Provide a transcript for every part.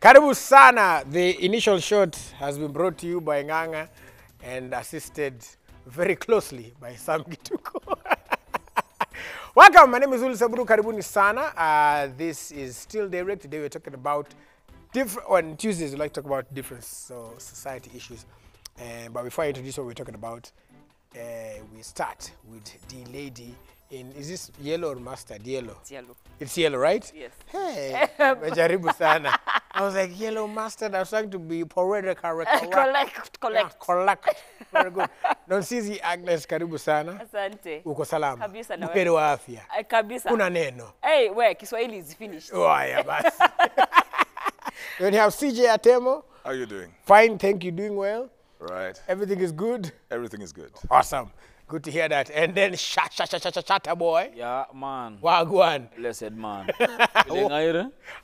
Karibu Sana. The initial shot has been brought to you by Nganga and assisted very closely by Sam Gituko. Welcome, my name is Uli Saburu. Karibuni Sana. This is Still Direct. Today we're talking about on Tuesdays we like to talk about different society issues. But before I introduce what we're talking about, we start with the lady in, is this yellow or mustard? Yellow. It's yellow. It's yellow, right? Yes. Hey, Majaribu Sana. I was like, yellow mustard. I was trying to be poetic. Collect. Very good. Nonsizi Agnes, karibu sana. Asante. Uko salama. Kabisa na Buheri wa afya. Kabisa. Kuna neno. Hey, where Kiswahili is finished. Oh, yeah, basi. Then you have CJ Atemo. How are you doing? Fine, thank you. Doing well. Right. Everything is good. Everything is good. Awesome. Good to hear that. And then Shatta boy. Yeah, man. Wagwan. Blessed man.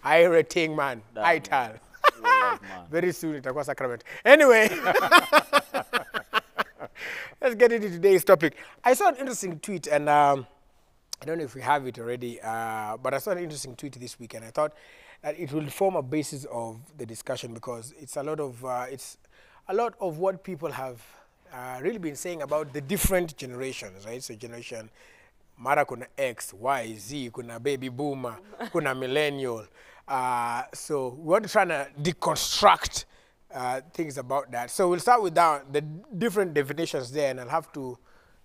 Ira Ting man. Damn, Ital. man. Very soon itakuwa sacrament. Anyway. Let's get into today's topic. I saw an interesting tweet, and I don't know if we have it already, but I saw an interesting tweet this week, and I thought that it will form a basis of the discussion because it's a lot of what people have really been saying about the different generations, right? So generation mara kuna X, Y, Z, kuna baby boomer, kuna millennial. So we want to try to deconstruct things about that. So we'll start with the different definitions there, and I'll have to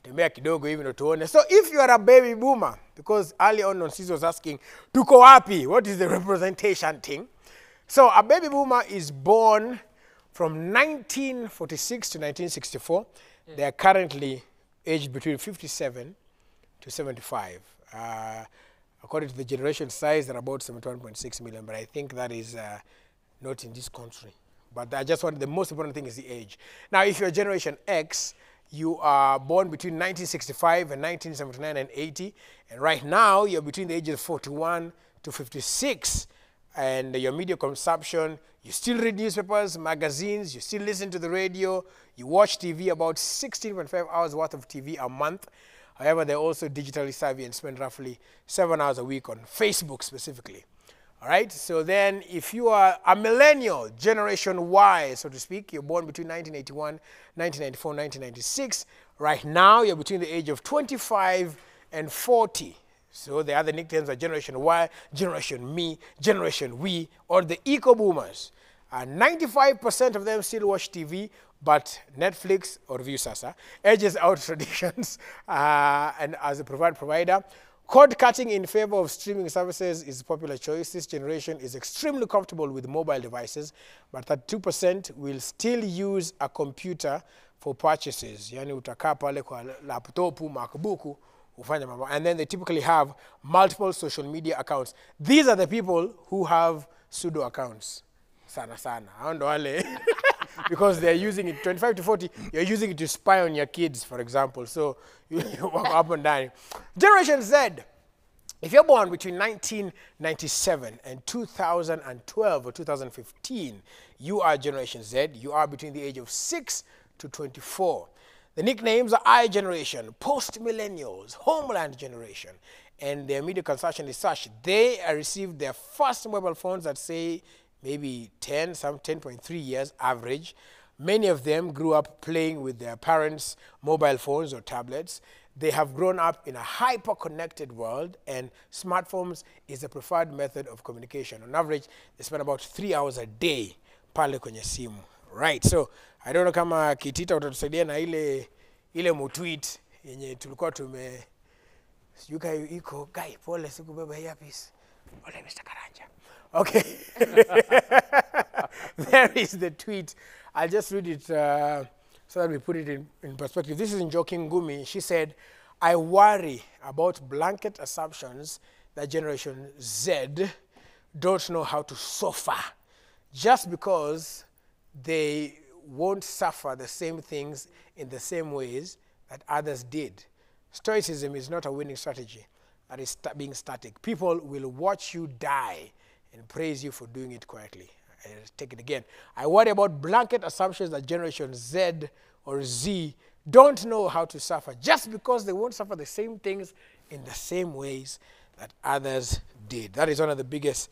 tembea kidogo even tuone. So if you are a baby boomer, because early on Nonsizi was asking, tuko wapi? What is the representation thing? So a baby boomer is born from 1946 to 1964. Yeah. They are currently aged between 57 to 75. According to the generation size, they're about 71.6 million, but I think that is not in this country. But I just want, the most important thing is the age. Now, if you're Generation X, you are born between 1965 and 1979 and 80. And right now, you're between the ages of 41 to 56. And your media consumption, you still read newspapers, magazines, you still listen to the radio, you watch TV, about 16.5 hours worth of TV a month. However, they're also digitally savvy and spend roughly 7 hours a week on Facebook specifically. All right, so then if you are a millennial, Generation Y, so to speak, you're born between 1981, 1994, 1996. Right now, you're between the age of 25 and 40. So the other nicknames are Generation Y, Generation Me, Generation We, or the eco-boomers. 95% of them still watch TV, but Netflix or Viusasa edges out traditions and as a provider. Cord cutting in favor of streaming services is a popular choice. This generation is extremely comfortable with mobile devices, but 32% will still use a computer for purchases. Yani utakaa pale kwa laptopu, MacBook, ufanya mambo. And then they typically have multiple social media accounts. These are the people who have pseudo accounts. Sana. I don't know because they're using it, 25 to 40, you're using it to spy on your kids, for example. So you walk up and down. Generation Z, if you're born between 1997 and 2012 or 2015, you are Generation Z. You are between the age of 6 to 24. The nicknames are I Generation, Post-Millennials, Homeland Generation, and their media consumption is such. They received their first mobile phones at, say, maybe 10, some 10.3 years average. Many of them grew up playing with their parents' mobile phones or tablets. They have grown up in a hyper-connected world, and smartphones is a preferred method of communication. On average, they spend about 3 hours a day pale kwenye simu. Right, so I don't know kama Kitita utatusaidia na ile mutweet yenye tulikuwa siyuka iko guy pole sikubeba earpiece. Ole Mr. Karanja. Okay. There is the tweet. I'll just read it so that we put it in perspective. This is Njoki Ngumi. She said, I worry about blanket assumptions that Generation Z don't know how to suffer just because they won't suffer the same things in the same ways that others did. Stoicism is not a winning strategy. That is being static. People will watch you die and praise you for doing it quietly. I'll take it again. I worry about blanket assumptions that Generation Z or Z don't know how to suffer just because they won't suffer the same things in the same ways that others did. That is one of the biggest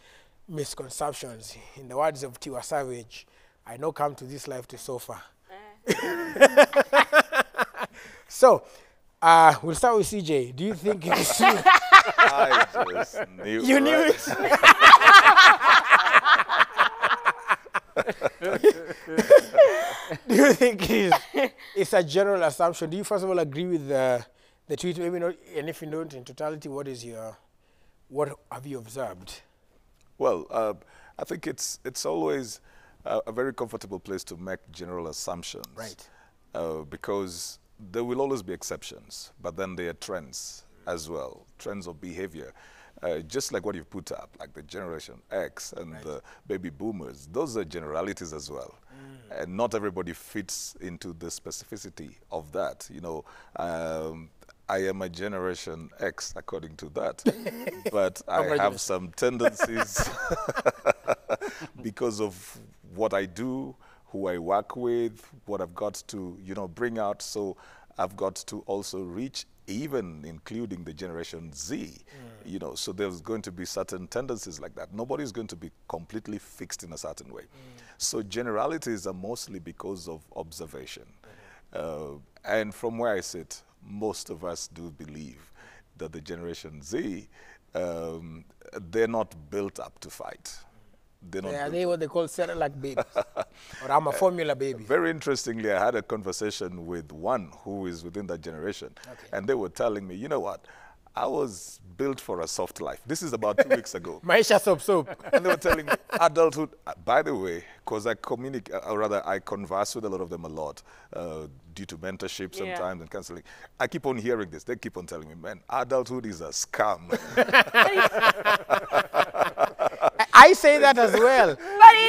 misconceptions. In the words of Tiwa Savage, I know come to this life to suffer. So, we'll start with CJ. Do you think it is true? I just knew. You knew right? it. Do you think it's a general assumption? Do you first of all agree with the tweet? Maybe not, and if you don't, in totality, what have you observed? Well, I think it's always a very comfortable place to make general assumptions. Right. Because there will always be exceptions, but then there are trends as well, trends of behavior. Just like what you put up, like the Generation X and the baby boomers, those are generalities as well. And not everybody fits into the specificity of that. You know, I am a Generation X according to that, but I have some tendencies because of what I do, who I work with, what I've got to, bring out. So I've got to also reach, even including the Generation Z, so there's going to be certain tendencies like that. Nobody's going to be completely fixed in a certain way. So generalities are mostly because of observation. And from where I sit, most of us do believe that the Generation Z, they're not built up to fight. Are they what they call Cerelac babies? Or I'm a formula baby? Very interestingly, I had a conversation with one who is within that generation. And they were telling me, you know what? I was built for a soft life. This is about 2 weeks ago. Maisha soap. And they were telling me, adulthood, by the way, because I communicate, or rather I converse with a lot of them a lot due to mentorship sometimes and counseling. I keep on hearing this. They keep on telling me, man, adulthood is a scam. I say that as well.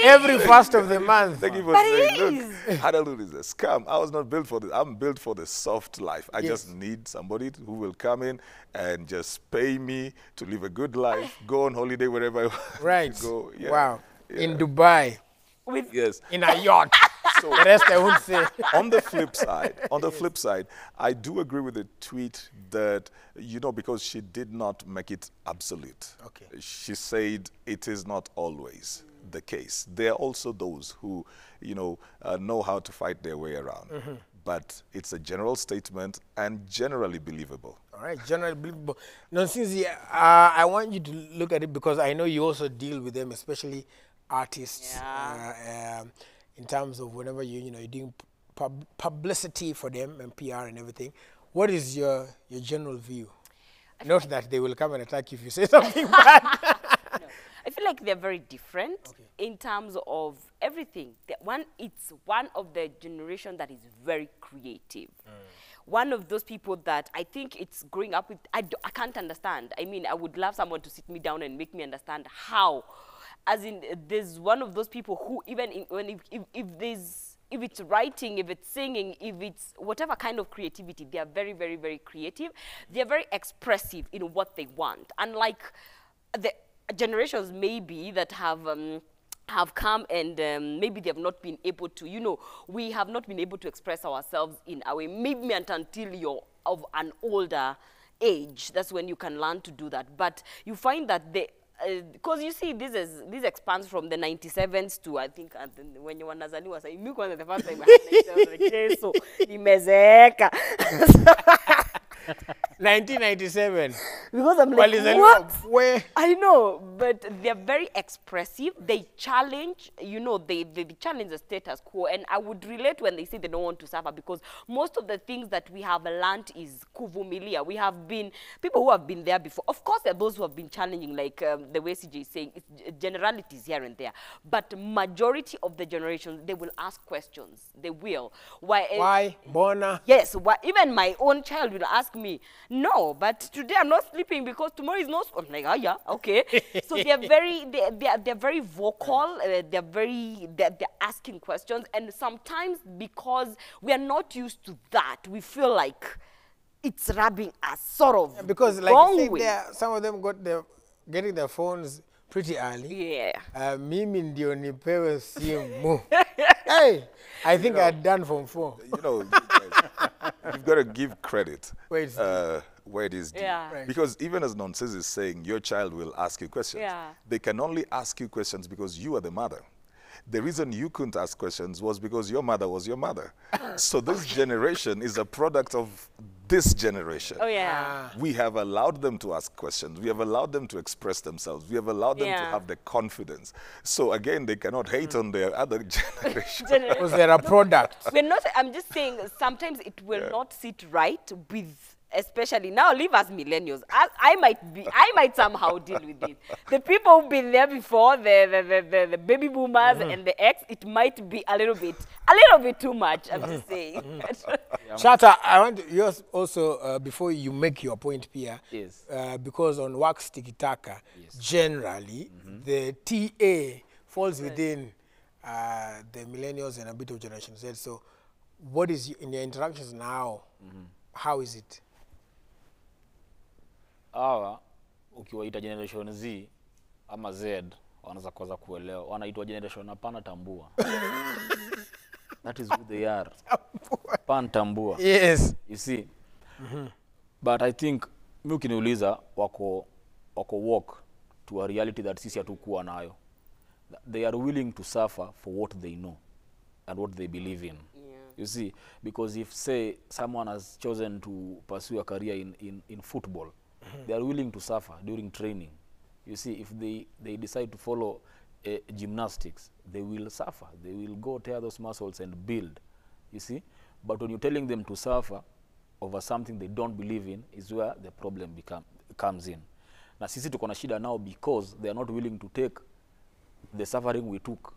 Every first of the month. They keep on saying, look, adulthood is a scam. I was not built for this. I'm built for the soft life. I just need somebody who will come in and just pay me to live a good life, go on holiday wherever I want to go. Yeah. Wow. Yeah. In Dubai. Yes. In a yacht. So the rest I won't say. On the flip side, I do agree with the tweet that, because she did not make it absolute. Okay. She said it is not always the case. There are also those who, know how to fight their way around. But it's a general statement and generally believable. All right, generally believable. Now, Sinzi, I want you to look at it because I know you also deal with them, especially artists, in terms of whenever you're doing publicity for them and PR and everything. What is your general view? Not that they will come and attack you if you say something bad. No. I feel like they're very different in terms of everything. It's one of the generation that is very creative. One of those people that I think it's growing up with, I can't understand. I mean, I would love someone to sit me down and make me understand how. As in, there's one of those people who even if it's writing, if it's singing, if it's whatever kind of creativity, they are very, very, very creative. They're very expressive in what they want. Unlike the generations maybe that have come and maybe they have not been able to, we have not been able to express ourselves in a way, maybe until you're of an older age. That's when you can learn to do that. But you find that because you see, this expands from the 97s to, I think, when you were Nazaliwa, so the first time I had 97, so imezeka. 1997. Because I'm like, what? Where? I know, but they're very expressive. They challenge, they challenge the status quo. And I would relate when they say they don't want to suffer, because most of the things that we have learned is kuvumilia. We have been, people who have been there before. Of course, there are those who have been challenging, like the way CJ is saying, it's generalities here and there. But majority of the generations, they will ask questions. They will. Why? Bona? Yes. Even my own child will ask me, no, but today I'm not sleeping because tomorrow is not. I'm like, oh yeah, okay. So they're very vocal. They're asking questions, and sometimes because we are not used to that, we feel like it's rubbing us sort of because like you said, some of them getting their phones pretty early. Yeah. Mimi ndio nipewe simu. Hey, I think I'd done from 4. You've got to give credit. Wait. where it is due. Yeah. Right. Because even as Nonsense is saying, your child will ask you questions. Yeah. They can only ask you questions because you are the mother. The reason you couldn't ask questions was because your mother was your mother. So this generation is a product of this generation. Oh, yeah. We have allowed them to ask questions. We have allowed them to express themselves. We have allowed them to Yeah. have the confidence. So again, they cannot hate on their other generation. Because they're a product. We're not, I'm just saying sometimes it will not sit right with, especially now, leave us millennials. I might somehow deal with it. The people who've been there before, the baby boomers and the X, it might be a little bit too much, I'm just saying. Shatta, I want to, yours also, before you make your point, Pia, Yes. because on Wax Tiki Taka, generally, the TA falls within the millennials and a bit of Generation Z. So what is, in your interactions now, how is it? Hawa ukiwaita generation Z ama Z wanaweza kuanza kuelewa, wanaitwa generation hapana tambua. That is who they are. Pan tambua. Yes. You see. But I think mimi ukiniuliza wako walk to a reality that sisi hatukuwa nayo. They are willing to suffer for what they know and what they believe in. You see, because if say someone has chosen to pursue a career in football, they are willing to suffer during training. You see, if they decide to follow gymnastics, they will suffer. They will go tear those muscles and build. You see, but when you're telling them to suffer over something they don't believe in, is where the problem comes in. Na sisi tuko na shida now because they are not willing to take the suffering we took.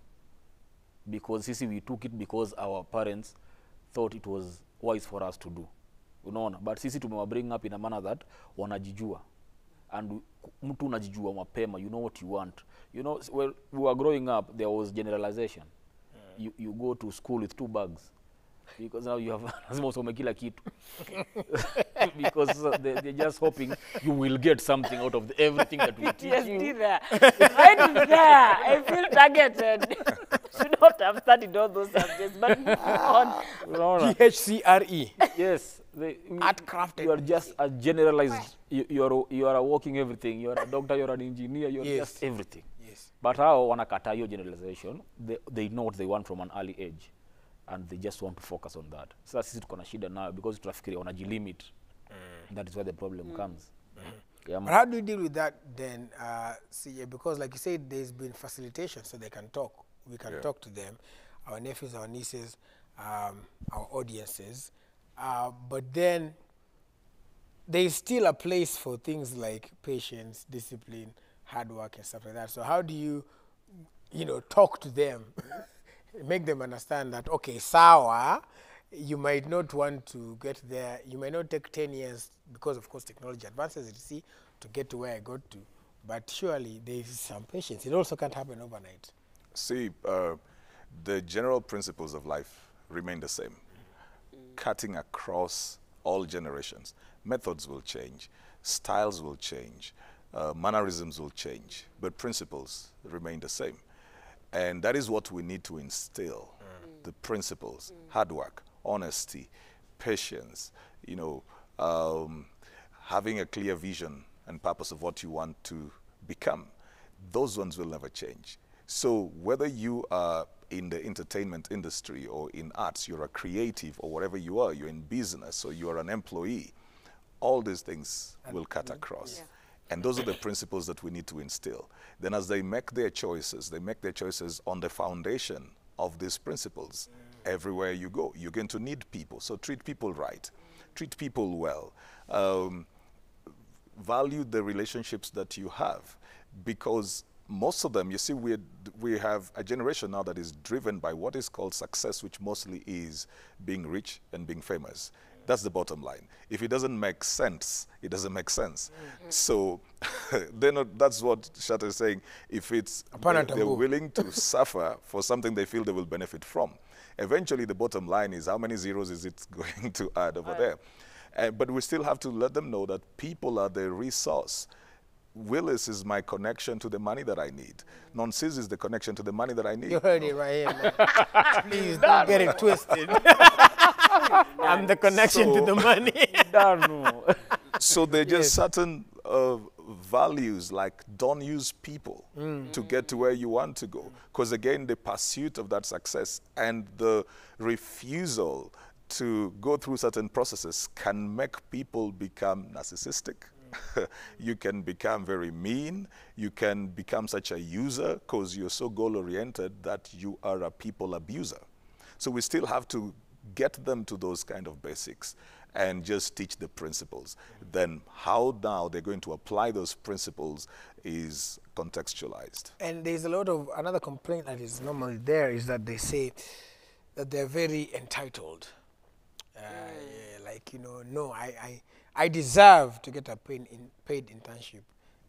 Because sisi we took it because our parents thought it was wise for us to do. Unaona, but sisi tumewa bring up in a manner that wanajijua, and mtu unajijua mapema, you know what you want. You know, when we were growing up, there was generalization. You go to school with 2 bags because now you have lazima usome kila kitu. Because they're just hoping you will get something out of everything that we teach you. PTSD there. Right there. I feel targeted. Should not have studied all those subjects, but move on. PHCRE. Yes, Art crafted. You are just a generalized. You are a walking everything. You are a doctor. You are an engineer. You are just everything. Yes. But how wanakata hiyo generalization? They know what they want from an early age, and they just want to focus on that. So sisi tuko na shida nayo because tunafikiria wanajilimit. That is where the problem comes. Yeah, But how do you deal with that then, CJ? Because like you said, there's been facilitation so they can talk. We can talk to them, our nephews, our nieces, our audiences. But then there's still a place for things like patience, discipline, hard work and stuff like that. So how do you talk to them, make them understand that, okay, sawa, you might not want to get there. You might not take 10 years because, of course, technology advances, to get to where I got to. But surely there is some patience. It also can't happen overnight. See, the general principles of life remain the same, cutting across all generations. Methods will change, styles will change, mannerisms will change, but principles remain the same. And that is what we need to instill, the principles, hard work, honesty, patience, having a clear vision and purpose of what you want to become. Those ones will never change. So whether you are in the entertainment industry or in arts, you're a creative or whatever you are, you're in business or you're an employee, all these things will cut across. And those are the principles that we need to instill. Then as they make their choices on the foundation of these principles. Everywhere you go, you're going to need people. So treat people right, treat people well, value the relationships that you have, because most of them, you see, we have a generation now that is driven by what is called success, which mostly is being rich and being famous. That's the bottom line. If it doesn't make sense, it doesn't make sense. So that's what Shatta is saying. If it's they're willing to suffer for something they feel they will benefit from, eventually the bottom line is how many zeros is it going to add over there? But we still have to let them know that people are the resource. Willis is my connection to the money that I need. Nonsense is the connection to the money that I need. You heard it right here, man. Please don't get it twisted. I'm the connection to the money. So there are just Yes. certain values, like don't use people to get to where you want to go. Because again, the pursuit of that success and the refusal to go through certain processes can make people become narcissistic. You can become very mean. You can become such a user because you're so goal-oriented that you are a people abuser. So we still have to get them to those kind of basics and just teach the principles. Then how now they're going to apply those principles is contextualized. And there's a lot of, another complaint that is normally there is that they say that they're very entitled. Yeah, like, you know, no, I deserve to get a paid internship,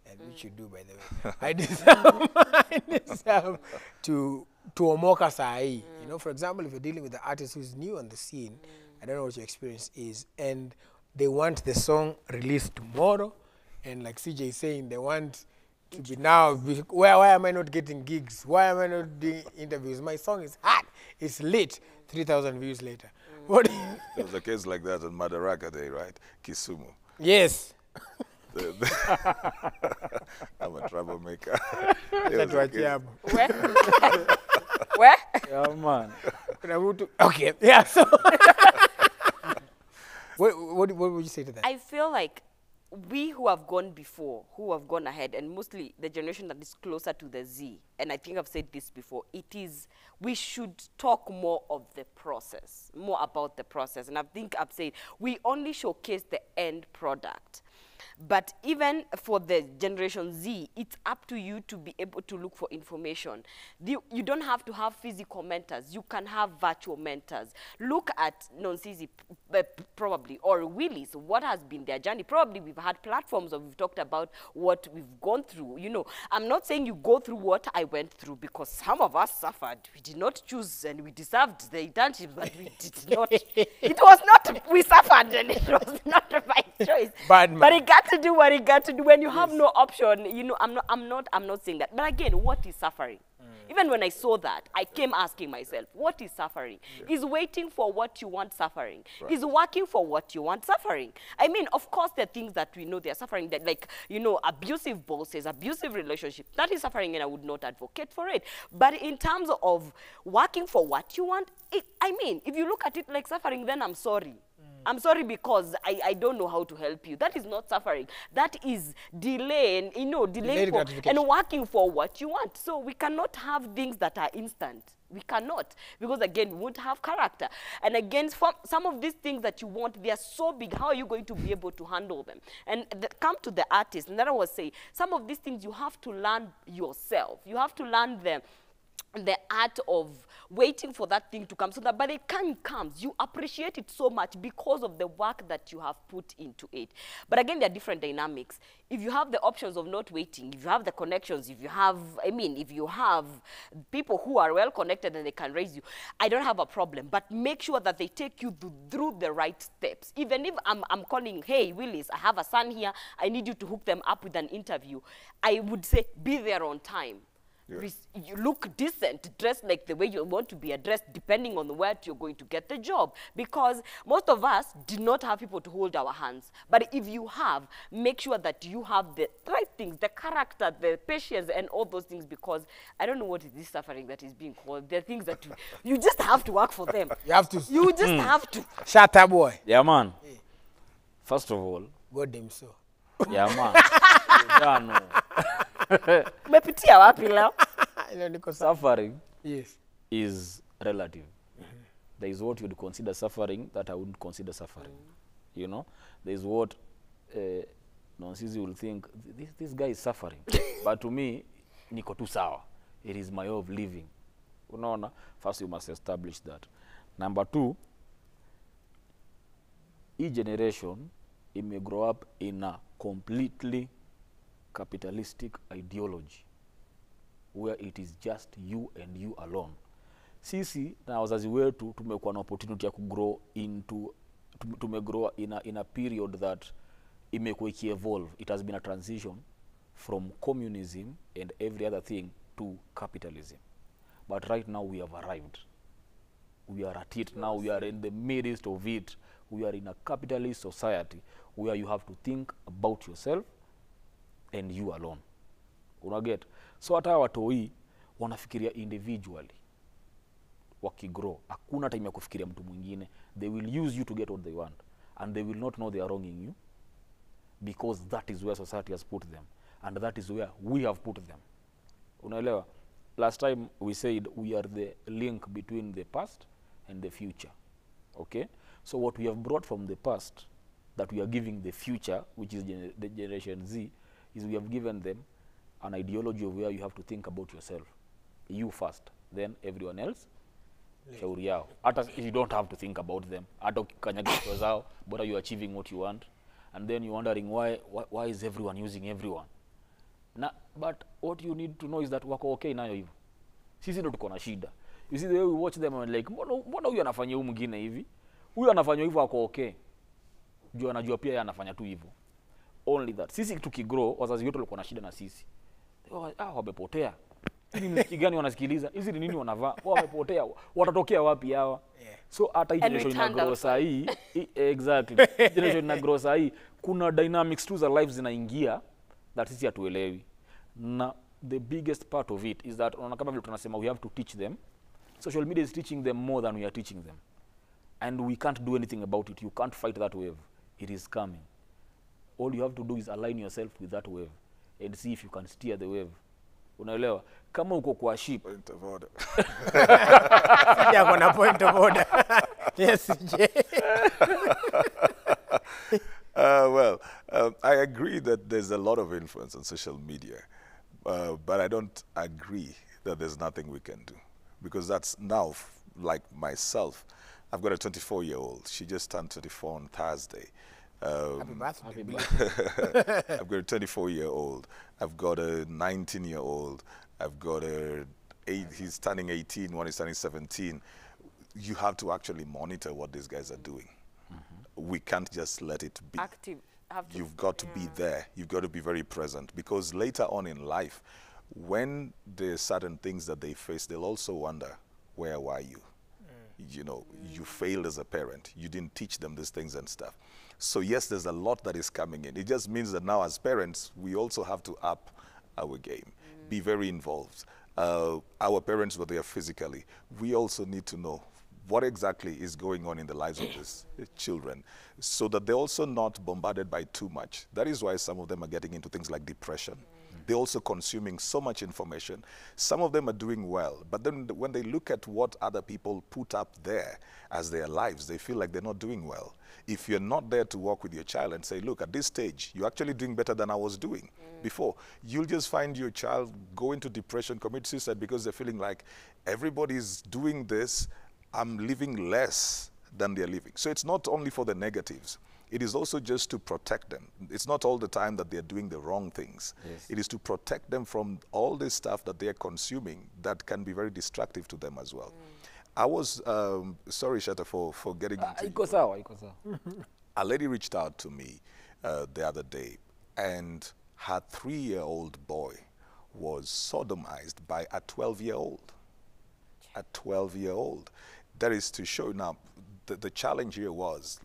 and which you do, by the way. I deserve to omoka sahi. You know, for example, if you're dealing with an artist who's new on the scene, I don't know what your experience is, and they want the song released tomorrow, and like CJ is saying, they want to be now, why am I not getting gigs? Why am I not doing interviews? My song is hot, it's lit, 3,000 views later. What? There was a case like that on Madaraka Day, right? Kisumu. Yes. I'm a troublemaker. That's what you have. Where? Where? Yeah, man. Okay, yeah, so. what would you say to that? I feel like we who have gone before, who have gone ahead, and mostly the generation that is closer to the Z, and I think I've said this before, we should talk more of the process, more about the process. And I think I've said, we only showcase the end product. But even for the Generation Z, it's up to you to be able to look for information. You don't have to have physical mentors. You can have virtual mentors. Look at Nonsizi, probably, or Willis. What has been their journey? Probably we've had platforms or we've talked about what we've gone through. You know, I'm not saying you go through what I went through, because some of us suffered. We did not choose, and we deserved the internships, but we did not. It was not, we suffered, and it was not by choice. Bad man. But it got to do what it got to do. When you have no option, you know, I'm not saying that. But again, what is suffering? Even when I saw that, I came asking myself, what is suffering? Is waiting for what you want suffering? Right. Is working for what you want suffering? I mean, of course, there are things that we know they are suffering, that, like, you know, abusive bosses, abusive relationship, that is suffering, and I would not advocate for it. But in terms of working for what you want, I mean, if you look at it like suffering, then I'm sorry. I'm sorry, because I don't know how to help you. That is not suffering. That is delaying, you know, delaying for, and working for what you want. So we cannot have things that are instant. We cannot, because again, we won't have character. And again, some of these things that you want, they are so big. How are you going to be able to handle them? And come to the artist, and that I was saying, some of these things you have to learn yourself. You have to learn them. The art of waiting for that thing to come, so that by the time it comes, you appreciate it so much because of the work that you have put into it. But again, there are different dynamics. If you have the options of not waiting, if you have the connections, if you have, if you have people who are well connected and they can raise you, I don't have a problem. But make sure that they take you through the right steps. Even if I'm calling, hey, Willis, I have a son here, I need you to hook them up with an interview, I would say, be there on time. Yeah. You look decent, dress like the way you want to be addressed, depending on where you're going to get the job. Because most of us did not have people to hold our hands. But if you have, make sure that you have the right things, the character, the patience, and all those things. Because I don't know what is this suffering that is being called. There are things that you just have to work for them. You have to. You just have to. Shut up, boy. Yeah, man. First of all, God damn so. yeah, man. Yeah, no. Umepitia wapi leo? Suffering Yes. is relative. There is what you would consider suffering that I wouldn't consider suffering. You know, there is what Nonsizi will think, this guy is suffering. But to me, niko tu sawa. It is my way of living. Unaona? First, you must establish that. Number two, each generation, it may grow up in a completely capitalistic ideology where it is just you and you alone. Sisi na wazazi wetu tumekuwa na opportunity ya kugrow into, tumegrow in a period that imekuwa evolve. It has been a transition from communism and every other thing to capitalism. But right now we have arrived. We are at it now. We are in the midst of it. We are in a capitalist society where you have to think about yourself and you alone. Unaget? So hata watoi wanafikiria individually. Wakigrow, hakuna time ya kufikiria mtu mwingine. They will use you to get what they want, and they will not know they are wronging you, because that is where society has put them, and that is where we have put them. Unaelewa? Last time we said we are the link between the past and the future. Okay? So what we have brought from the past that we are giving the future, which is the Generation Z, is we have given them an ideology of where you have to think about yourself. You first, then everyone else. Shauri yao. Hata you don't have to think about them. Hata ukikanyaga kichwa zao, but you are achieving what you want. And then you're wondering why is everyone using everyone? But what you need to know is that wako okay nayo hivyo. Sisi ndo tuko na shida. You see the way we watch them and like, mbona huyu anafanya huyu mwingine hivi? Huyu anafanya hivyo wako okay. Juu anajua pia yeye anafanya tu hivyo. Only that. Sisi tukigrow, wazazi wetu walikuwa na shida na sisi. Wamepotea. Hizi muziki gani wanasikiliza? Hizi ni nini wanavaa? Wamepotea. Watatokea wapi hawa? So hata hii generation ina grow sahi, exactly. Generation ina grow sahi, kuna dynamics tu za life zinaingia that sisi hatuelewi. Na the biggest part of it is that unaona kama vile tunasema we have to teach them. Social media is teaching them more than we are teaching them. And we can't do anything about it. You can't fight that wave. It is coming. All you have to do is align yourself with that wave and see if you can steer the wave. Unaelewa? Kama uko kwa ship. Point of order. Yeah, kuna point of order. Yes, I agree that there's a lot of influence on social media, but I don't agree that there's nothing we can do, because that's now, like myself, I've got a 24-year-old. She just turned 24 on Thursday. Happy birthday. I've got a 24-year-old. I've got a 19-year-old. I've got he's turning 18, one is turning 17. You have to actually monitor what these guys are doing. We can't just let it be. Active. You've got to be there. You've got to be very present, because later on in life, when there's certain things that they face, they'll also wonder, where were you? You know, you failed as a parent. You didn't teach them these things and stuff. So yes, there's a lot that is coming in. It just means that now as parents, we also have to up our game, be very involved. Our parents were there physically. We also need to know what exactly is going on in the lives of these children, so that they're also not bombarded by too much. That is why some of them are getting into things like depression. They're also consuming so much information. Some of them are doing well, but then when they look at what other people put up there as their lives, they feel like they're not doing well. If you're not there to walk with your child and say, look, at this stage, you're actually doing better than I was doing before, you'll just find your child go into depression, commit suicide, because they're feeling like everybody's doing this, I'm living less than they're living. So it's not only for the negatives. It is also just to protect them. It's not all the time that they're doing the wrong things. Yes. It is to protect them from all this stuff that they're consuming that can be very destructive to them as well. I was, sorry, Shatta, for getting into Iko sawa. A lady reached out to me the other day, and her 3-year-old boy was sodomized by a 12-year-old. A 12-year-old. That is to show. Now, the challenge here was,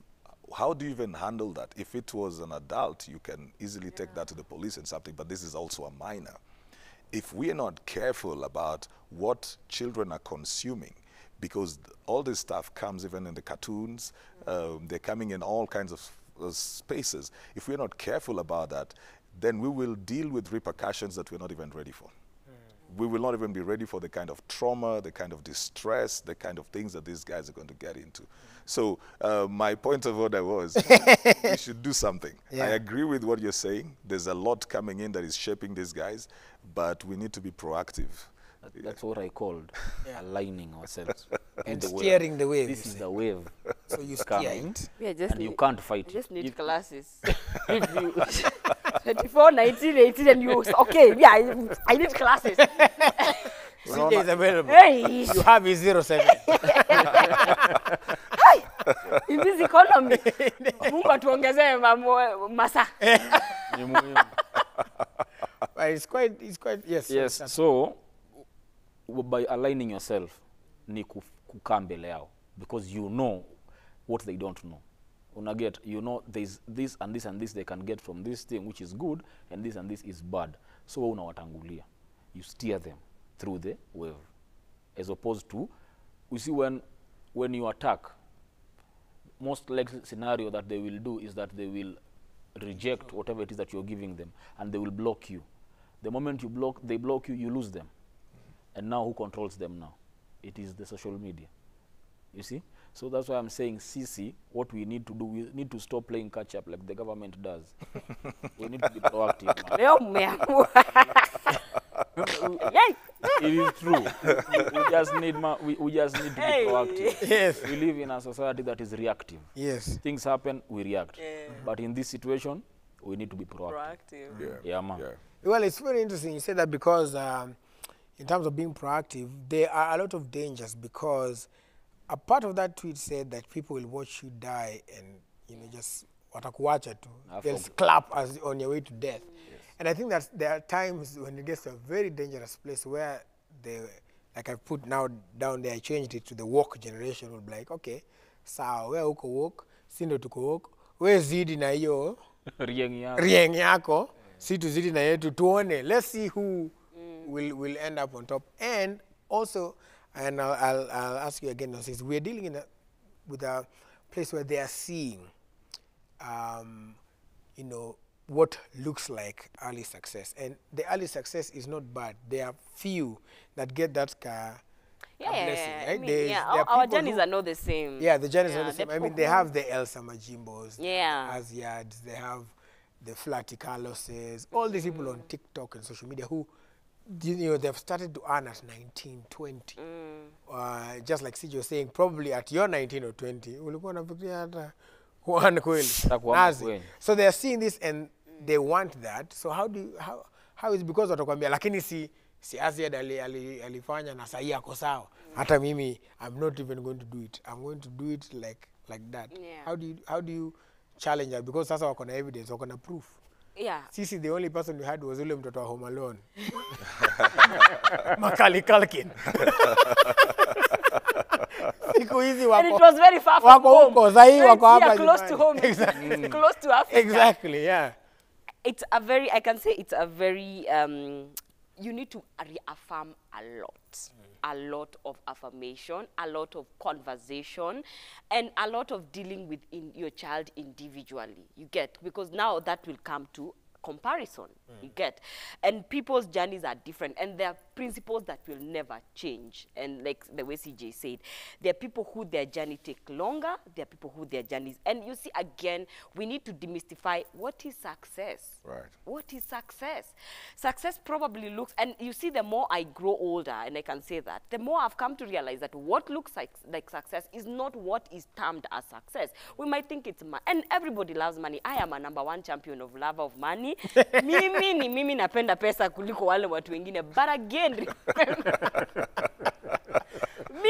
how do you even handle that? If it was an adult, you can easily take that to the police and something, but this is also a minor. If we are not careful about what children are consuming, because all this stuff comes even in the cartoons, they're coming in all kinds of spaces. If we're not careful about that, then we will deal with repercussions that we're not even ready for. We will not even be ready for the kind of trauma, the kind of distress, the kind of things that these guys are going to get into. So my point of order was, we should do something. Yeah. I agree with what you're saying. There's a lot coming in that is shaping these guys, but we need to be proactive. That's what I called aligning ourselves. And with the steering the wave. This is the wave. So you coming. steer it. Yeah, just And you can't fight you just it. need If- classes. If you 24, 19, 18, and you okay, yeah, I need classes. CJ is available. Hey, You have his 07. in this economy, Mungu atuongezee masa. Ni muhimu. But it's quite, yes. Yes, that's- so by aligning yourself ni kukaa mbele yao, because you know what they don't know. una get, you know, there's this and this and this they can get from this thing which is good, and this is bad. So unawatangulia, you steer them through the wave, as opposed to, you see, when you attack, most likely scenario that they will do is that they will reject whatever it is that you're giving them, and they will block you. The moment they block you, you lose them. And now who controls them now? It is the social media. You see? So that's why I'm saying, CC, what we need to do, we need to stop playing catch up like the government does. We need to be proactive. It is true. We just need to be proactive. Yes. We live in a society that is reactive. Yes. Things happen, we react. But in this situation, we need to be proactive. Yeah, man. Yeah. Well, it's very interesting you say that because in terms of being proactive, there are a lot of dangers because a part of that tweet said that people will watch you die and, you know, just watakuacha tu. They'll clap as on your way to death. Yes. And I think that there are times when it gets to a very dangerous place where they, like I put now down there, I changed it to the woke generation, will be like, okay, sawa, where uko woke, sindo tuko woke, where zidi na hiyo rieng yako, si tuzidi na yetu tuone. Let's see who will end up on top. And also, and I'll ask you again, since we're dealing with a place where they are seeing, you know, what looks like early success. And the early success is not bad. There are few that get that blessing, right? I mean, our journeys are not the same. Yeah, the journeys are not the same. I mean, they have the Elsa Majimbos, yeah, Aziads, they have the Flatty Carloses, all these people on TikTok and social media who, you know, they've started to earn at 19, 20. Just like CJ was saying, probably at your 19 or 20, so they're seeing this and they want that. So how is it because watakwambia lakini si Aziad alifanya na sahi yako sawa. Hata mimi, I'm not even going to do it. I'm going to do it like that. Yeah. How do you challenge that? Because sasa wako na evidence, wako na proof. Yeah. Sisi, the only person we had was ule mtoto wa Home Alone. Macaulay Culkin. Siku hizi wako. And it was very far from home. Wako sahi wako hapa. Close to home. Exactly. Close to Africa. Exactly, yeah. It's a very, I can say it's a very, you need to reaffirm a lot. A lot of affirmation, a lot of conversation, and a lot of dealing with your child individually. You get, because now that will come to comparison. You get, and people's journeys are different, and there are principles that will never change. And like the way CJ said, there are people who their journey take longer, there are people who their journeys, and you see, again, we need to demystify what is success. Right. What is success? Success probably looks, and you see, the more I grow older, and I can say that, the more I've come to realize that what looks like success is not what is termed as success. We might think it's money, and everybody loves money. I am a #1 champion of love of money. Mimi napenda pesa kuliko wale watu wengine. But again, me,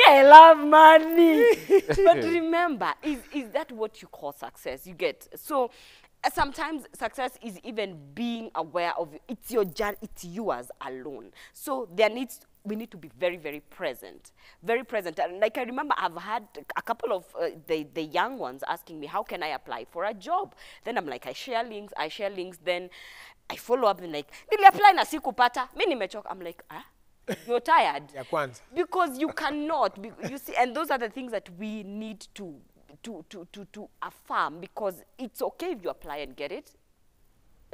I love money. But remember, is that what you call success? You get, so sometimes success is even being aware of it's your journey, it's yours alone. So we need to be very, very present. Very present. And like I remember, I've had a couple of the young ones asking me, how can I apply for a job? Then I'm like, I share links, then I follow up and like, nili apply na sikupata, mimi nimechoka. I'm like, you're tired. Because you cannot, you see, and those are the things that we need to affirm, because it's okay if you apply and get it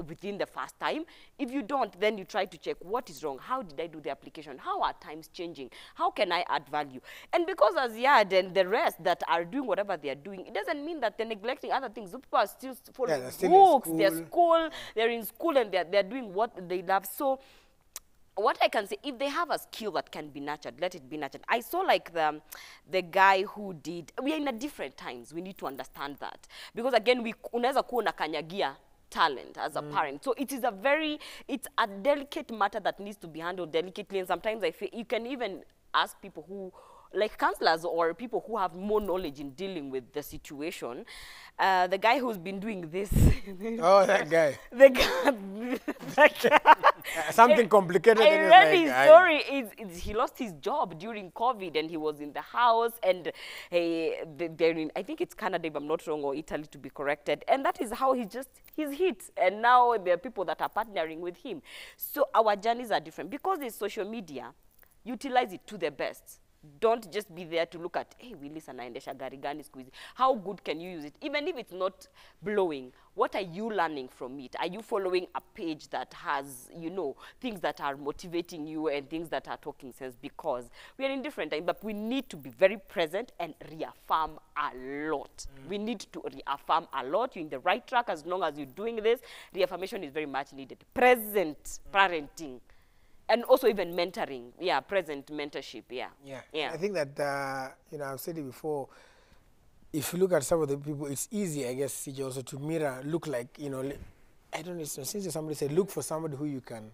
within the first time. If you don't, then you try to check what is wrong. How did I do the application? How are times changing? How can I add value? And because Aziad and the rest that are doing whatever they are doing, it doesn't mean that they're neglecting other things. Those people are still following books, they're in school, and they're doing what they love. So what I can say, if they have a skill that can be nurtured, let it be nurtured. I saw like the guy who did, we are in a different times. We need to understand that. Because again, unaweza kuwa unakanyagia talent as a parent. So it's a delicate matter that needs to be handled delicately. And sometimes I feel you can even ask people who, like counselors or people who have more knowledge in dealing with the situation. The guy who's been doing this. Oh, that guy. The guy. Something complicated. I that is read like, his story. He lost his job during COVID, and he was in the house, and they're in, I think it's Canada, if I'm not wrong, or Italy, to be corrected. And that is how he's hit. And now there are people that are partnering with him. So our journeys are different. Because it's social media, utilize it to the best. Don't just be there to look at, hey, Willis anaendesha gari gani siku hizi. How good can you use it? Even if it's not blowing, what are you learning from it? Are you following a page that has, you know, things that are motivating you and things that are talking sense? Because we are in different times, but we need to be very present and reaffirm a lot. We need to reaffirm a lot. You're in the right track as long as you're doing this. Reaffirmation is very much needed. Present parenting. And also even mentoring, present mentorship, yeah. I think that, you know, I've said it before, if you look at some of the people, it's easy, I guess, CJ, also to mirror, look like, you know, I don't know, since somebody said, look for somebody who you can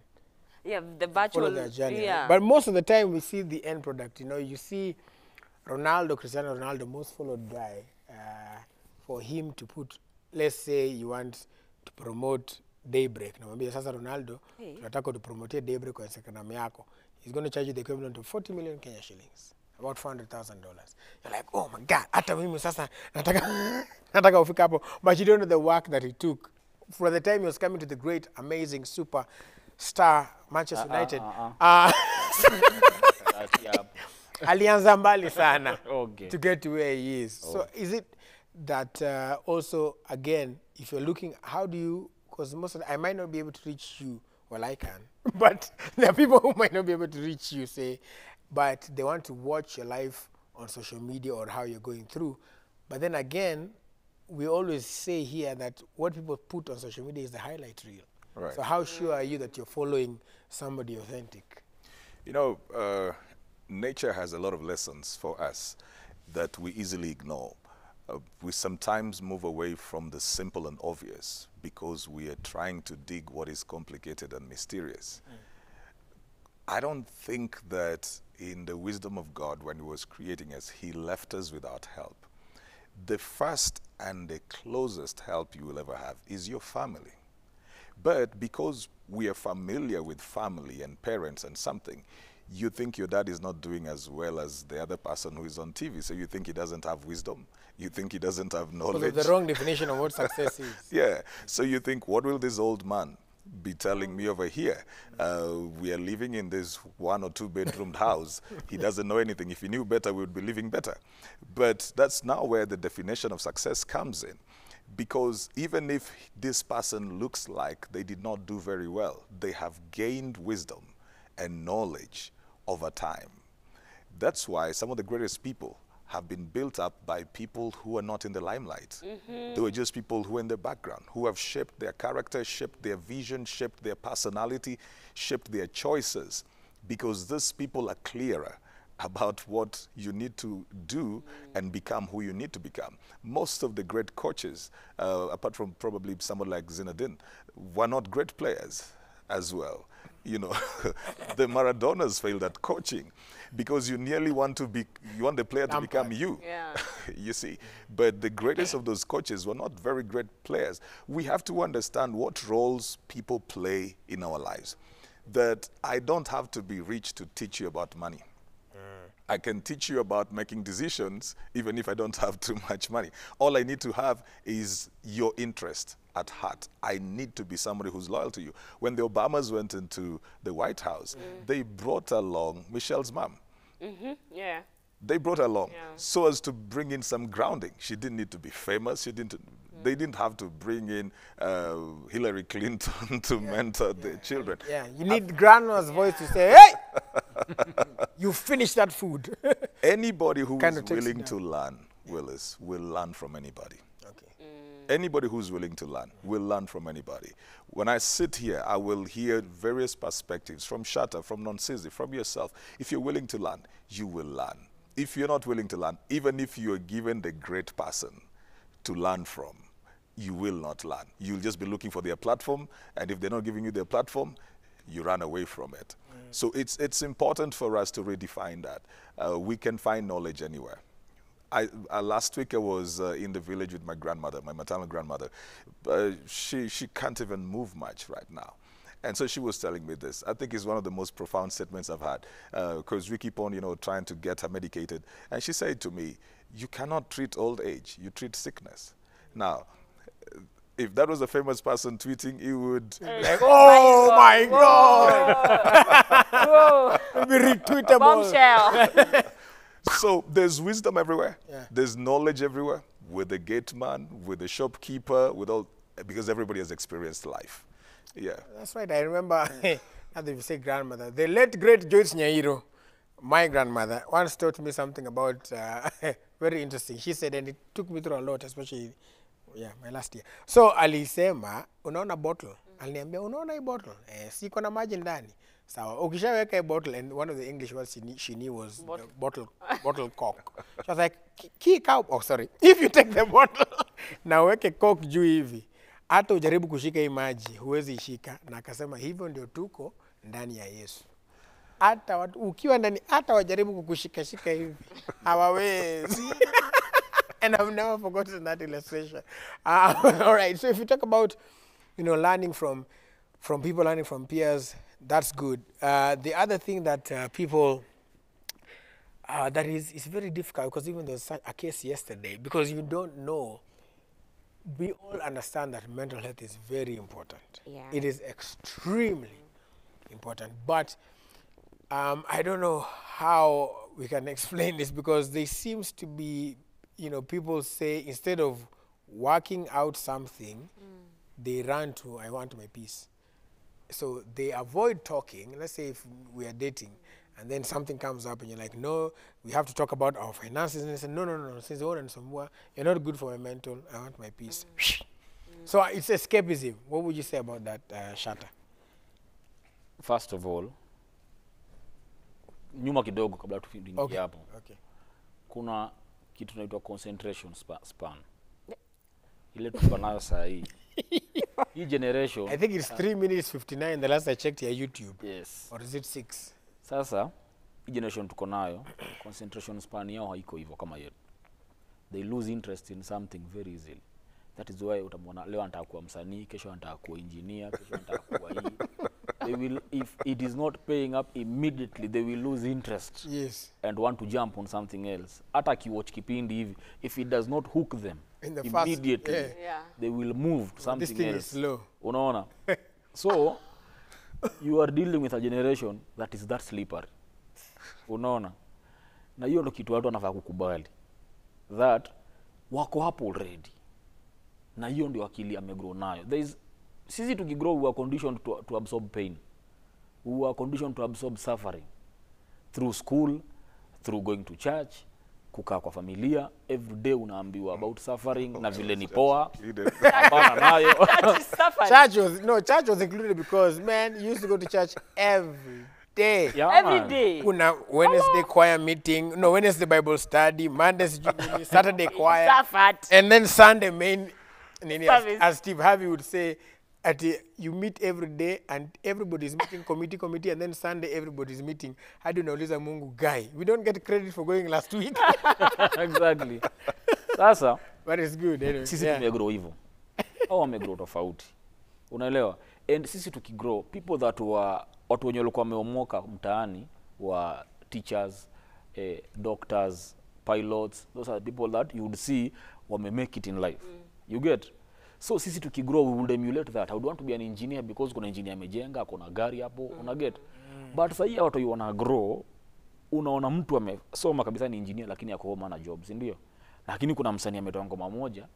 the virtual, follow their journey. Right? But most of the time, we see the end product, you know, you see Ronaldo, Cristiano Ronaldo, most followed guy, for him to put, let's say you want to promote Daybreak. Namwambia sasa Ronaldo, tunataka tupromote Daybreak kwa Instagram yako. He's going to charge you the equivalent of 40 million Kenya shillings. About $400,000. You're like, oh my God, hata mimi sasa nataka ufika hapo. But you don't know the work that he took. For the time he was coming to the great, amazing, super star Manchester United. Alianza mbali sana to get to where he is. So is it that also, again, if you're looking, how do you, because most of the, I might not be able to reach you, well, I can, but there are people who might not be able to reach you, say, but they want to watch your life on social media or how you're going through. But then again, we always say here that what people put on social media is the highlight reel. Right. So how sure are you that you're following somebody authentic? You know, nature has a lot of lessons for us that we easily ignore. We sometimes move away from the simple and obvious because we are trying to dig what is complicated and mysterious. I don't think that in the wisdom of God, when he was creating us, he left us without help. The first and the closest help you will ever have is your family. But because we are familiar with family and parents and something, you think your dad is not doing as well as the other person who is on TV. So you think he doesn't have wisdom. You think he doesn't have knowledge. Because of the wrong definition of what success is. Yeah. So you think, what will this old man be telling me over here? We are living in this 1 or 2 bedroomed house. He doesn't know anything. If he knew better, we would be living better. But that's now where the definition of success comes in. Because even if this person looks like they did not do very well, they have gained wisdom and knowledge over time. That's why some of the greatest people have been built up by people who are not in the limelight. They were just people who are in the background, who have shaped their character, shaped their vision, shaped their personality, shaped their choices, because these people are clearer about what you need to do and become who you need to become. Most of the great coaches, apart from probably someone like Zinedine, were not great players as well. You know, the Maradonas failed at coaching because you nearly want to be, you want the player to become you. Yeah. You see, but the greatest of those coaches were not very great players. We have to understand what roles people play in our lives. That I don't have to be rich to teach you about money. I can teach you about making decisions even if I don't have too much money. All I need to have is your interest at heart. I need to be somebody who's loyal to you. When the Obamas went into the White House, they brought along Michelle's mom. Yeah. They brought her along so as to bring in some grounding. She didn't need to be famous. She didn't. They didn't have to bring in Hillary Clinton to mentor their children. Yeah, you need grandma's voice to say, hey, you finished that food. Anybody who is willing to learn, Willis, will learn from anybody. Okay. Anybody who's willing to learn will learn from anybody. When I sit here, I will hear various perspectives from Shatta, from Nonsizi, from yourself. If you're willing to learn, you will learn. If you're not willing to learn, even if you're given the great person to learn from, you will not learn. You'll just be looking for their platform, and if they're not giving you their platform, you run away from it. So it's important for us to redefine that. We can find knowledge anywhere. Last week I was in the village with my grandmother, my maternal grandmother. She can't even move much right now. And so she was telling me this. I think it's one of the most profound statements I've had, because we keep on, you know, trying to get her medicated. And she said to me, you cannot treat old age, you treat sickness. Now, if that was a famous person tweeting, he would Like, oh my God. Whoa. Be retweetable. Bombshell. So there's wisdom everywhere. Yeah. There's knowledge everywhere, with the gate man, with the shopkeeper, with all, because everybody has experienced life. Yeah. That's right. I remember, now that you say grandmother, the late great Joyce Nyairo, my grandmother, once taught me something about, very interesting. She said, and it took me through a lot, especially, yeah, my last year. So alisema, unaona bottle. Aliniambia, unaona hii bottle? Siko na maji ndani. Sawa, ukishaweka hii bottle, and one of the English words she knew was bottle cork. She was like, kick out, oh sorry, if you take the bottle, na uweke cork juu hivi, hata ujaribu kushika hii maji, huwezi ishika. Na akasema, hivyo ndio tuko ndani ya Yesu. Hata watu, ukiwa ndani, hata wajaribu kukushika hivi, hawawezi. And I've never forgotten that illustration. All right, so if you talk about, you know, learning from people, learning from peers, that's good. The other thing that people, that is very difficult, because even there was a case yesterday, because you don't know, we all understand that mental health is very important. Yeah. It is extremely important. But I don't know how we can explain this, because there seems to be, you know, people say instead of working out something, they run to, I want my peace. So they avoid talking. Let's say if we are dating, and then something comes up and you're like, no, we have to talk about our finances. And they say, no, since you're not good for my mental, I want my peace. So it's escapism. What would you say about that, Shatta? First of all, nyuma kidogo kabla tuingie hapo. Okay. Kuna kitu tunaitwa concentration span. Ile tuko nayo saa hii. Hii generation, I think it's 3 minutes 59 the last I checked your YouTube. yes. Or is it 6? Sasa hii generation tuko nayo, concentration span yao haiko hivyo kama yetu. They lose interest in something very easily. That is why utamwona leo anataka kuwa msanii, kesho anataka kuwa engineer, kesho anataka kuwa hii. They will, if it is not paying up immediately, they will lose interest. Yes. And want to jump on something else. Hata akiwatch kipindi hivi, if it does not hook them In the first- immediately, Yeah. they will move to something This thing else. is slow. Unaona? So you are dealing with a generation that is that slippery. Unaona? Na hiyo ndo kitu watu wanafaa kukubali. That wako hapo already. Na hiyo ndio akili amegrow nayo. There is, sisi tukigrow we are conditioned to absorb pain. We are conditioned to absorb suffering. Through school, through going to church, kukaa kwa familia, every day unaambiwa about suffering na vile ni poa. Hapana nayo. Church was included because, man, you used to go to church every day. Yeah, Every man. day. Kuna Wednesday choir meeting, no, Wednesday Bible study, Monday Saturday choir, Suffered. and then Sunday main. Service. As Steve Harvey would say, you meet every day and everybody's meeting, committee, and then Sunday everybody's meeting. Hadi unauliza Mungu, guy, we don't get credit for going last week. Exactly. Sasa But it's good anyway. sisi Yeah. tumegrow hivyo. Au wamegrow tofauti. Unaelewa? And sisi tukigrow, people that were watu wenye walikuwa wameomoka mtaani wa teachers, doctors, pilots, those are the people that you would see wame make it in life. You get? So sisi tukigrow we would emulate that. I would want to be an engineer because kuna engineer amejenga, kuna gari hapo, una get? But sasa hii watu wana grow, unaona mtu amesoma kabisa ni engineer lakini ako home na jobs, ndio? Lakini kuna msanii ametoa ngoma moja,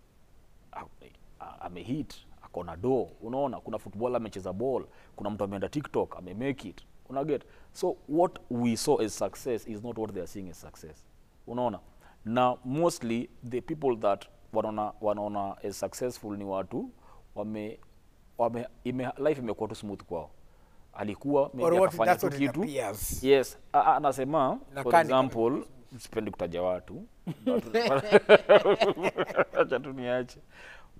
amehit, ako na do, unaona? Kuna footballer amecheza ball, kuna mtu ameenda TikTok, make it. Una get? So what we saw as success is not what they are seeing as success. Unaona? Now mostly the people that wanaona as successful ni watu life imekuwa tu smooth kwao. Alikuwa maybe akafanya tu kitu. Yes, anasema for example, sipendi kutaja watu. Acha tu niache.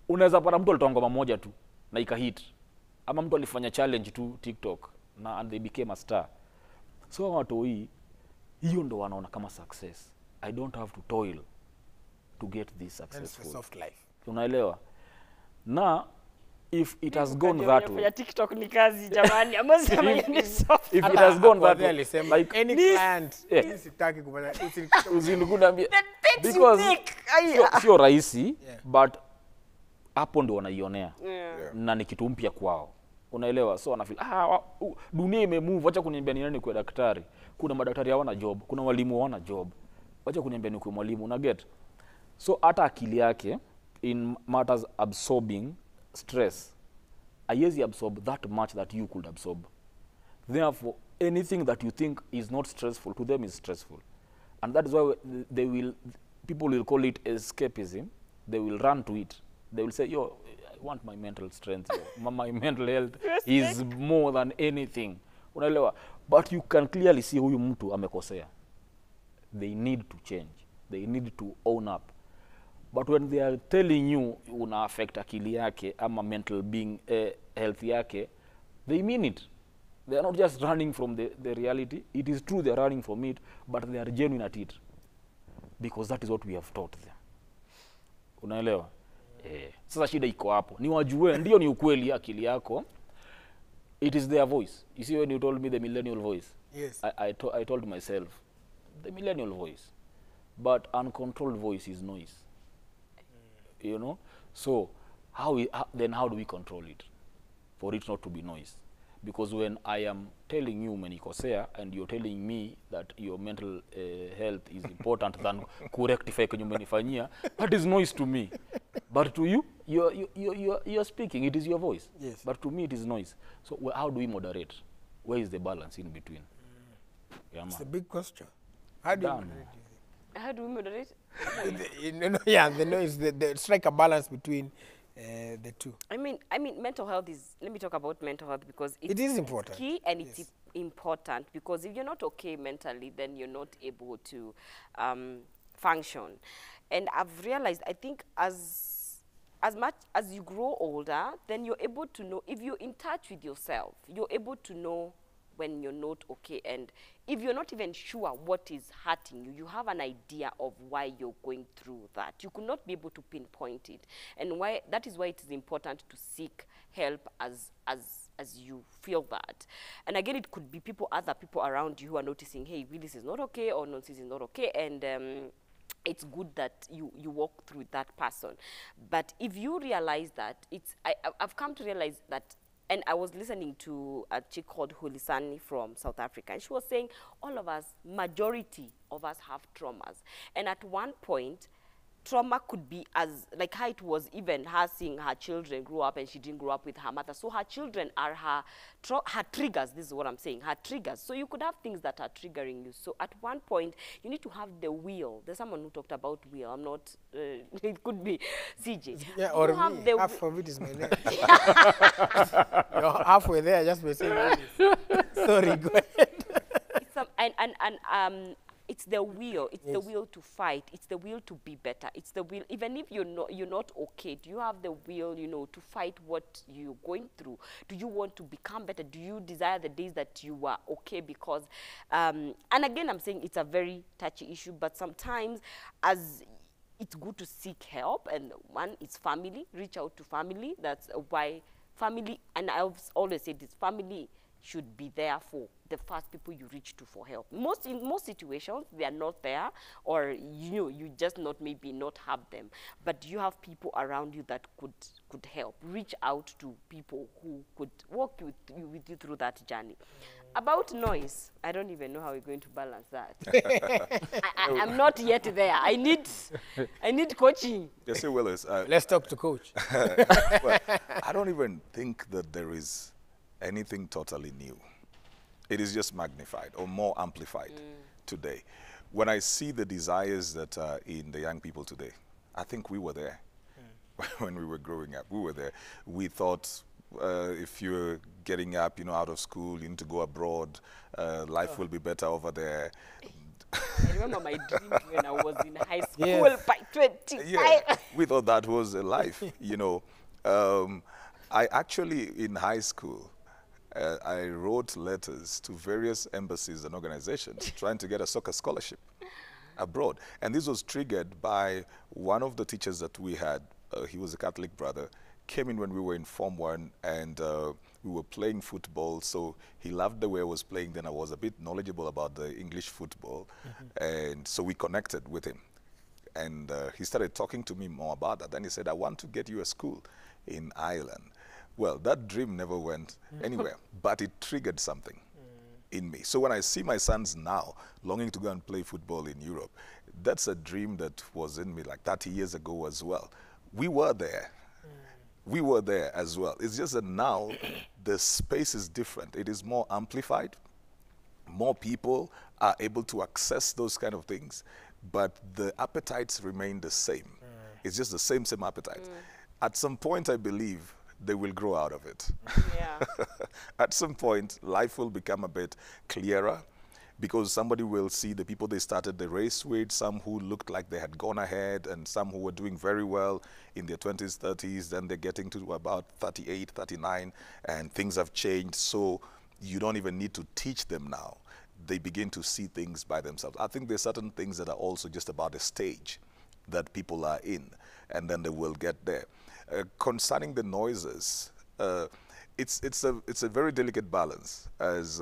Unaweza pata mtu alitoa ngoma moja tu na ikahit. Ama mtu alifanya challenge tu TikTok na and they became a star. So watu hiyo ndo wanaona kama success. I don't have to toil to get this successful. Soft life. Unaelewa? Na if it has gone that way, Ya TikTok ni kazi jamani. Amesema hiyo ni soft. if it has gone that Wazee way, alisema, like any client, Yeah. mimi sitaki kupata usinikuambia The things you because take. Aya. sio rahisi, Yeah. but hapo ndio wanaionea Yeah. na ni kitu mpya kwao, unaelewa? So wanafeel dunia imemove, acha kuniambia ni nani kwa daktari. Kuna madaktari hawana job, kuna walimu hawana job, acha kuniambia ni kwa mwalimu, una get? So hata akili yake in matters absorbing stress, haiwezi absorb that much that you could absorb. Therefore, anything that you think is not stressful to them is stressful, and that is why people will call it escapism. They will run to it. They will say, "Yo, I want my mental strength. Yo. My mental health is more than anything." Unaelewa? But you can clearly see huyu mtu amekosea. They need to change. They need to own up. But when they are telling you una affect akili yake ama mental being health yake, they mean it. They are not just running from the reality. It is true they are running from it, but they are genuine at it. Because that is what we have taught them. Unaelewa? Sasa shida iko hapo. Ni wajue, ndio ni ukweli akili yako. It is their voice. You see when you told me the millennial voice? Yes. I told myself, the millennial voice. But uncontrolled voice is noise. You know? So, then how do we control it? For it not to be noise. Because when I am telling you umenikosea and you're telling me that your mental health is important than kurectify kwenye umenifanyia, that is noise to me. But to you, you're speaking, it is your voice. Yes. But to me, it is noise. So how do we moderate? Where is the balance in between? Yeah, It's a man. big question. How do you Done. moderate it? How do we moderate? Yeah, the noise, the strike a balance between the two. I mean, mental health is. Let me talk about mental health because It is important. It's key and Yes. it's important because if you're not okay mentally, then you're not able to function. And I've realized, I think, as much as you grow older, then you're able to know if you're in touch with yourself. You're able to know when you're not okay, and if you're not even sure what is hurting you, you have an idea of why you're going through that. You could not be able to pinpoint it, and why that is why it is important to seek help as you feel that. And again, it could be other people around you who are noticing, hey, Willis is not okay, or Nonsis is not okay, and it's good that you walk through that person. But if you realize that I've come to realize that. And I was listening to a chick called Hulisani from South Africa, and she was saying all of us, majority of us have traumas. And at one point, trauma could be as, like how it was even her seeing her children grow up and she didn't grow up with her mother. So her children are her triggers, this is what I'm saying, her triggers. So you could have things that are triggering you. So at one point, you need to have the will. There's someone who talked about will. I'm not, it could be CJ. Yeah, or have me. the Half of it is my name. You're halfway there just by saying this. Sorry, go ahead. It's the will. It's Yes. the will to fight. It's the will to be better. It's the will. Even if you're not okay, do you have the will, to fight what you're going through? Do you want to become better? Do you desire the days that you are okay? Because, and again, I'm saying it's a very touchy issue, but sometimes it's good to seek help. And one is family. Reach out to family. That's why family, and I've always said this, family should be there for the first people you reach to for help. In most situations, they are not there, or you just maybe not have them. But you have people around you that could help. Reach out to people who could walk with you through that journey. About noise, I don't even know how we're going to balance that. I'm not yet there. I need coaching. Yes, Willis. Let's talk to coach. Well, I don't even think that there is anything totally new. It is just magnified or more amplified today. When I see the desires that are in the young people today, I think we were there when we were growing up. We were there. We thought if you're getting up, out of school, you need to go abroad. Life will be better over there. I remember my dream when I was in high school. Yes. By 25. Yeah, we thought that was a life, I actually, in high school, I wrote letters to various embassies and organizations trying to get a soccer scholarship abroad. And this was triggered by one of the teachers that we had. He was a Catholic brother. came in when we were in Form 1 and we were playing football. So he loved the way I was playing. Then I was a bit knowledgeable about the English football. And so we connected with him. And he started talking to me more about that. Then he said, I want to get you a school in Ireland. Well, that dream never went anywhere, but it triggered something in me. So when I see my sons now longing to go and play football in Europe, that's a dream that was in me like 30 years ago as well. We were there. We were there as well. It's just that now the space is different. It is more amplified. More people are able to access those kind of things, but the appetites remain the same. It's just the same appetite. At some point, I believe, they will grow out of it. Yeah. At some point, life will become a bit clearer because somebody will see the people they started the race with, some who looked like they had gone ahead and some who were doing very well in their 20s, 30s, then they're getting to about 38, 39, and things have changed. So you don't even need to teach them now. They begin to see things by themselves. I think there's certain things that are also just about the stage that people are in, and then they will get there. Concerning the noises, it's a very delicate balance, as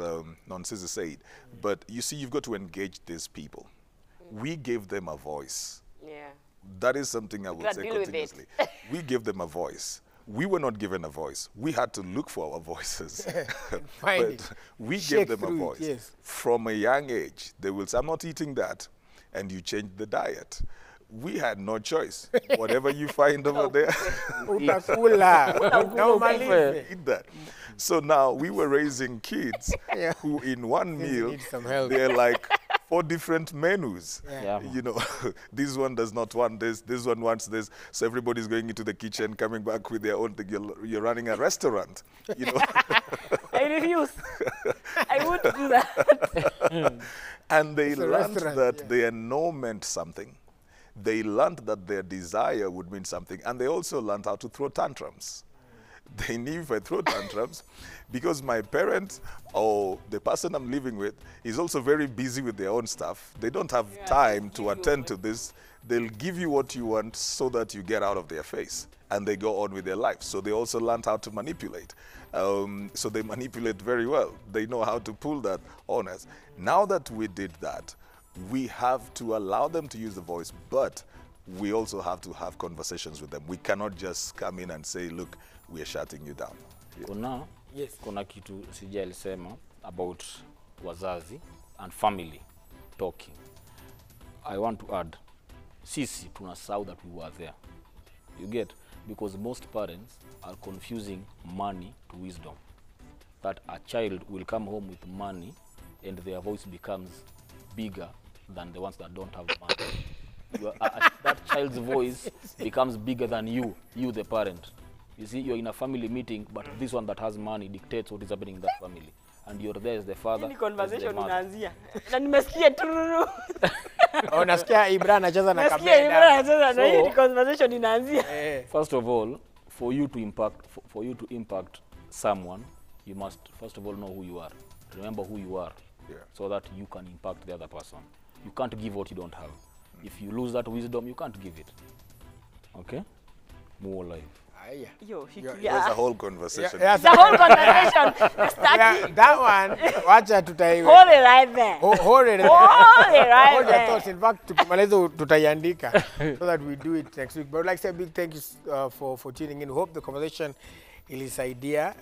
Nonsiza said. But you see, you've got to engage these people. We gave them a voice. Yeah. That is something I would say continuously. We gave them a voice. We were not given a voice. We had to look for our voices. Find But it. we Shake gave them a through it, voice. yes. From a young age, they will say, I'm not eating that. And you change the diet. We had no choice. Whatever you find over there, Utakula. No malice. eat that. So now we were raising kids Yeah. who in one Kids meal, need some help. they're like 4 different menus. Yeah. You know, this one does not want this one wants this. So everybody's going into the kitchen, coming back with their own thing. You're running a restaurant, you know. I refuse. I would do that. And they It's a learned restaurant, that yeah. their no meant something. They learned that their desire would mean something. And they also learned how to throw tantrums. They knew if I throw tantrums, because my parent or the person I'm living with is also very busy with their own stuff. They don't have time to attend to this. They'll give you what you want so that you get out of their face. And they go on with their life. So they also learned how to manipulate. So they manipulate very well. They know how to pull that on us. Now that we did that, we have to allow them to use the voice, but we also have to have conversations with them. We cannot just come in and say, look, we are shutting you down. Kuna kitu sija alisema about wazazi and family talking. I want to add, sisi tunasahau that we were there. You get? Because most parents are confusing money to wisdom. That a child will come home with money and their voice becomes bigger than the ones that don't have money. That child's voice becomes bigger than you the parent. You see, you're in a family meeting, but this one that has money dictates what is happening in that family. And you're there as the father. Hii conversation as the mother. inaanzia. Na nimesikia tururu. Unasikia Ibra anacheza na Nasikia kamera. Ibra anacheza na hii So- conversation inaanzia. First of all, for you to impact someone, you must first of all know who you are. Remember who you are, so that you can impact the other person. You can't give what you don't have. If you lose that wisdom, you can't give it. Okay? More life. Aya. Yo, It was a yeah. whole conversation. Yeah, The whole conversation starting. that one, wacha tutai. Hold it right there. Hold it. Hold it right Hold your there. thoughts. In fact, tukimaliza tutaiandika so that we do it next week. But like I said, big thank you for tuning in. Hope the conversation ilisaidia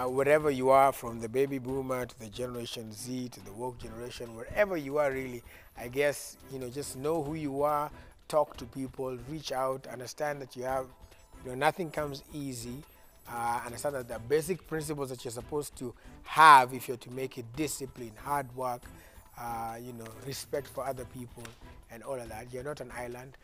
wherever you are, from the baby boomer to the Generation Z to the woke generation, wherever you are really, I guess, just know who you are, talk to people, reach out, understand that you have, nothing comes easy. Understand that the basic principles that you're supposed to have if you're to make it: discipline, hard work, respect for other people, and all of that. You're not an island,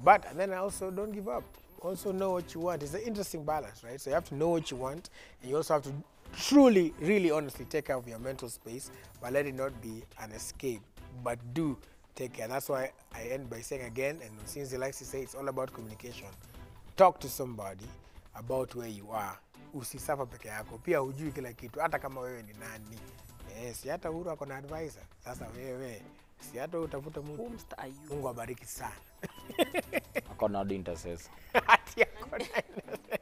but then also don't give up. Also know what you want. It's an interesting balance, right? So you have to know what you want, and you also have to truly, really, honestly take care of your mental space, but let it not be an escape. But do take care. That's why I end by saying again, and since he likes to say, it's all about communication. Talk to somebody about where you are. Usisafa peke yako. Pia hujui kila kitu, hata kama wewe ni nani. Si hata Uhuru ako na advisor. Sasa wewe, si hata utafuta Mungu. Whomst are you? Mungu abariki sana. Akona hadi intercessor. Ati ako na intercessor.